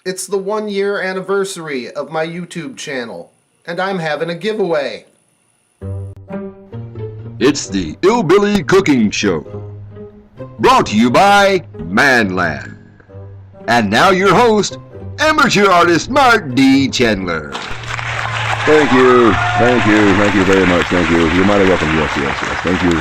It's the 1-year anniversary of my YouTube channel, and I'm having a giveaway. It's the Illbilly Cooking Show, brought to you by ManLand. And now your host, amateur artist Mark D. Chandler. Thank you very much, thank you. You're mighty welcome, yes. Thank you.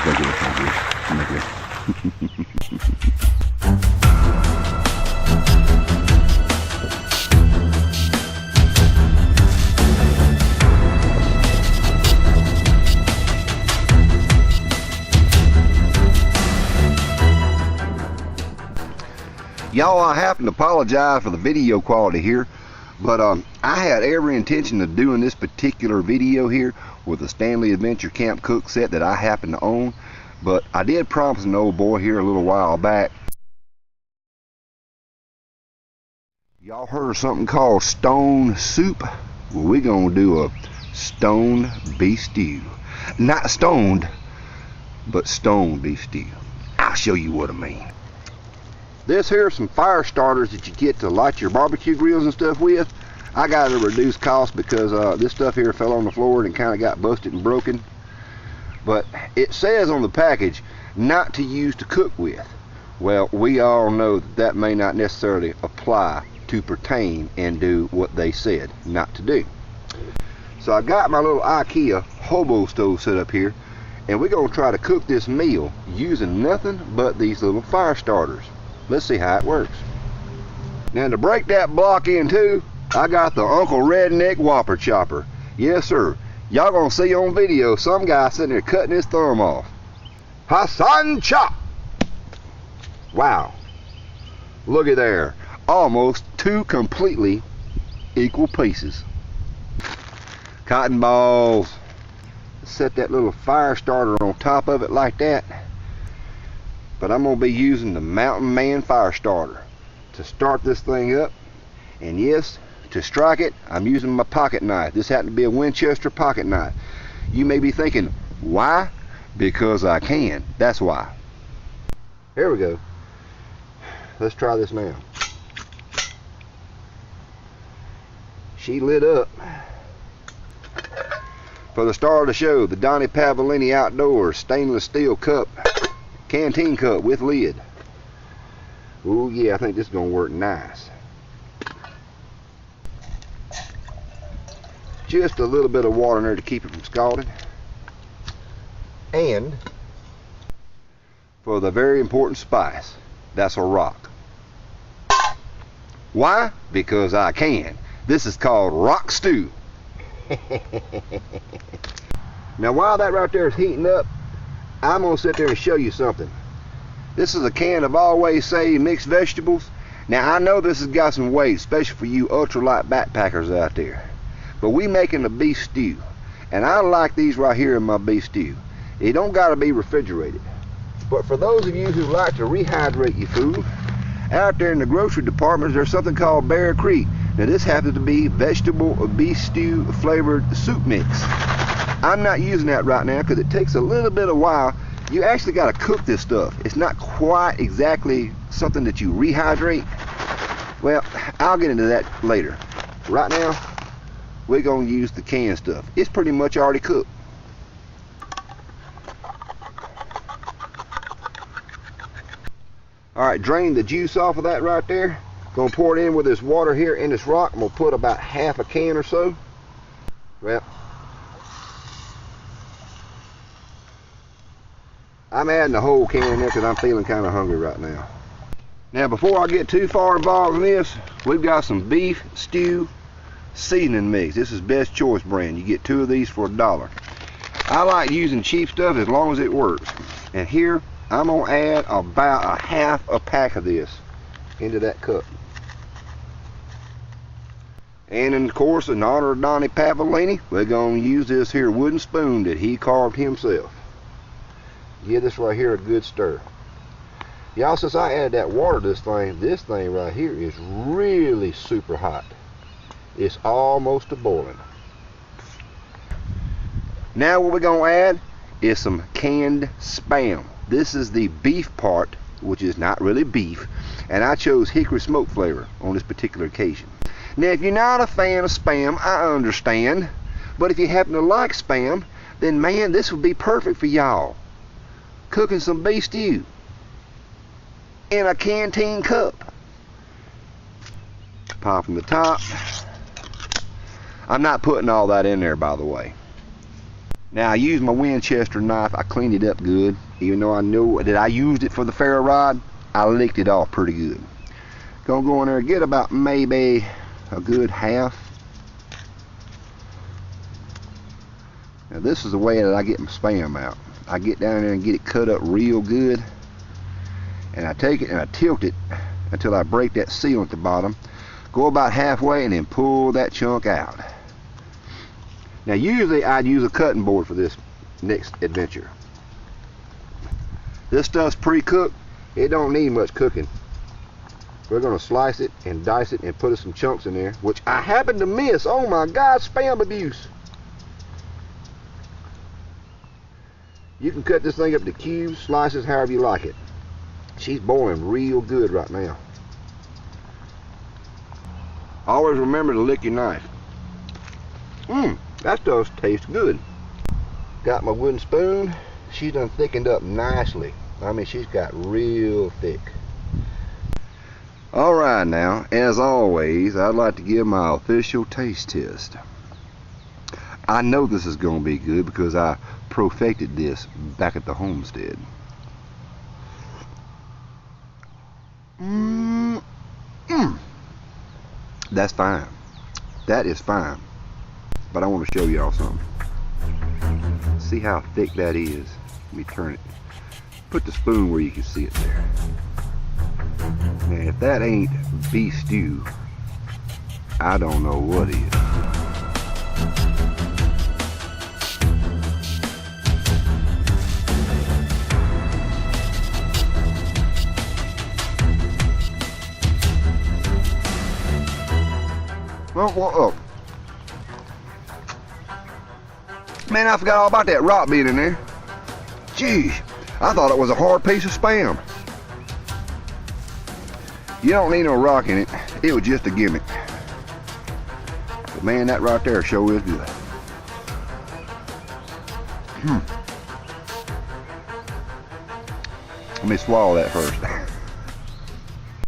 Y'all, I have to apologize for the video quality here, but I had every intention of doing this particular video here with the Stanley Adventure Camp Cook set that I happen to own, but I did promise an old boy here a little while back. Y'all heard of something called stone soup? Well, we're gonna do a stone beef stew. Not stoned, but stone beef stew. I'll show you what I mean. This here are some fire starters that you get to light your barbecue grills and stuff with. I got it at a reduced cost because this stuff here fell on the floor and kind of got busted and broken. But it says on the package not to use to cook with. Well, we all know that that may not necessarily apply to pertain and do what they said not to do. So I got my little IKEA hobo stove set up here, and we're going to try to cook this meal using nothing but these little fire starters. Let's see how it works. Now, to break that block in two, I got the Uncle Redneck Whopper Chopper. Yes, sir. Y'all gonna see on video some guy sitting there cutting his thumb off. Hassan chop! Wow. Look at there. Almost two completely equal pieces. Cotton balls. Set that little fire starter on top of it like that. But I'm going to be using the Mountain Man fire starter to start this thing up. And yes, to strike it, I'm using my pocket knife. This happened to be a Winchester pocket knife. You may be thinking, why? Because I can. That's why. Here we go. Let's try this now. She lit up. For the star of the show, the Donnie Pavellini Outdoors stainless steel cup. Canteen cup with lid. Oh yeah, I think this is gonna work nice. Just a little bit of water in there to keep it from scalding. And for the very important spice, that's a rock. Why? Because I can. This is called rock stew. Now while that right there is heating up, I'm going to sit there and show you something. This is a can of Always Say mixed vegetables. Now I know this has got some weight, especially for you ultralight backpackers out there. But we making a beef stew. And I like these right here in my beef stew. It don't got to be refrigerated. But for those of you who like to rehydrate your food, out there in the grocery department there's something called Bear Creek. Now this happens to be vegetable beef stew flavored soup mix. I'm not using that right now because it takes a little bit of while. You actually got to cook this stuff. It's not quite exactly something that you rehydrate. Well, I'll get into that later. Right now, we're going to use the canned stuff. It's pretty much already cooked. Alright, drain the juice off of that right there. Going to pour it in with this water here in this rock. I'm going to put about half a can or so. Well, I'm adding the whole can in there because I'm feeling kind of hungry right now. Now before I get too far involved in this, we've got some beef stew seasoning mix. This is Best Choice brand. You get 2 of these for $1. I like using cheap stuff as long as it works. And here I'm going to add about a half a pack of this into that cup. And of course, in honor of Donnie Pavellini, we're going to use this here wooden spoon that he carved himself. Give this right here a good stir. Y'all, since I added that water to this thing right here is really super hot. It's almost to boiling. Now what we're going to add is some canned Spam. This is the beef part, which is not really beef, and I chose hickory smoke flavor on this particular occasion. Now, if you're not a fan of Spam, I understand, but if you happen to like Spam, then man, this would be perfect for y'all. Cooking some beef stew in a canteen cup. Popping the top. I'm not putting all that in there, by the way. Now, I used my Winchester knife. I cleaned it up good. Even though I knew that I used it for the ferro rod, I licked it off pretty good. Gonna go in there and get about maybe a good half. Now, this is the way that I get my Spam out. I get down there and get it cut up real good, and I take it and I tilt it until I break that seal at the bottom. Go about halfway and then pull that chunk out. Now, usually I'd use a cutting board for this next adventure. This stuff's pre-cooked. It don't need much cooking. We're gonna slice it and dice it and put some chunks in there, which I happen to miss. Oh my God, Spam abuse. You can cut this thing up to cubes, slices, however you like it. She's boiling real good right now. Always remember to lick your knife. That does taste good. Got my wooden spoon. She's done thickened up nicely. I mean, she's got real thick. Alright now, as always, I'd like to give my official taste test. I know this is going to be good because I perfected this back at the homestead. That's fine. That is fine. But I want to show y'all something. See how thick that is? Let me turn it. Put the spoon where you can see it there. Now, if that ain't beef stew, I don't know what is. Oh. Man, I forgot all about that rock being in there. Jeez, I thought it was a hard piece of Spam. You don't need no rock in it. It was just a gimmick. But man, that right there sure is good. Let me swallow that first.